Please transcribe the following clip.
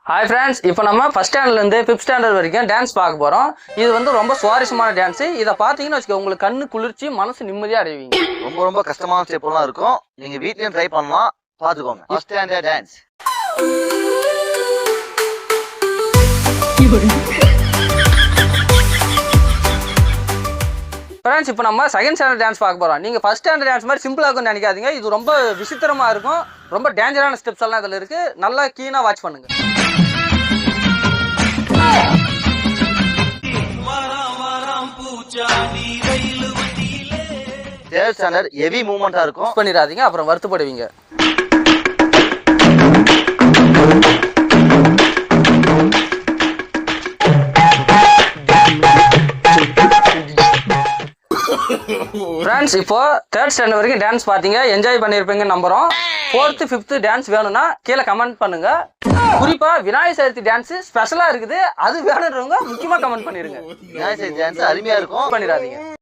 Hi friends, இப்போ நம்ம first ஸ்டாண்டர்ட்லேருந்து 5th standard வரைக்கும் டான்ஸ் பார்க்க போகிறோம். இது வந்து ரொம்ப சுவாரஸ்யமான டான்ஸு. இதை பார்த்தீங்கன்னு வச்சுக்கோ, உங்களுக்கு கண்ணு குளிர்ச்சி, மனசு நிம்மதியாக அடைவீங்க. ரொம்ப கஷ்டமான ஸ்டெப்லாம் இருக்கும். நீங்கள் வீட்லேயும் ட்ரை பண்ணலாம், பார்த்துக்கோங்க. First standard dance. ஃப்ரெண்ட்ஸ், இப்போ நம்ம செகண்ட் ஸ்டாண்டர்ட் டான்ஸ் பார்க்க போகிறோம். நீங்கள் ஃபஸ்ட் ஸ்டாண்டர்ட் டான்ஸ் மாதிரி சிம்பிளாக இருக்கும்னு நினைக்காதீங்க. இது ரொம்ப விசித்திரமாக இருக்கும். ரொம்ப டேஞ்சரான ஸ்டெப்ஸ் எல்லாம் இதில் இருக்குது. நல்லா கீனாக வாட்ச் பண்ணுங்கள். தேர்ட் ஸ்டாண்டர்ட் ஹெவி மூவ்மெண்ட்டாக இருக்கும். பண்ணிடாதீங்க, அப்புறம் வருத்தப்படுவீங்க. ஃப்ரெண்ட்ஸ், இப்போ தேர்ட் ஸ்டாண்டர்ட் வரைக்கும் டான்ஸ் பார்த்தீங்க, என்ஜாய் பண்ணியிருப்பீங்க நம்புறோம். 4th 5th டான்ஸ் வேணும்னா கீழே கமெண்ட் பண்ணுங்க. குறிப்பா விநாயகர் சதுர்த்தி டான்ஸ் ஸ்பெஷலா இருக்குது, அது வேணுன்றவங்க முக்கியமா கமெண்ட் பண்ணிருங்க. விநாயகர் சதுர்த்தி டான்ஸ் அருமையா இருக்கும், பண்ணிடாதீங்க.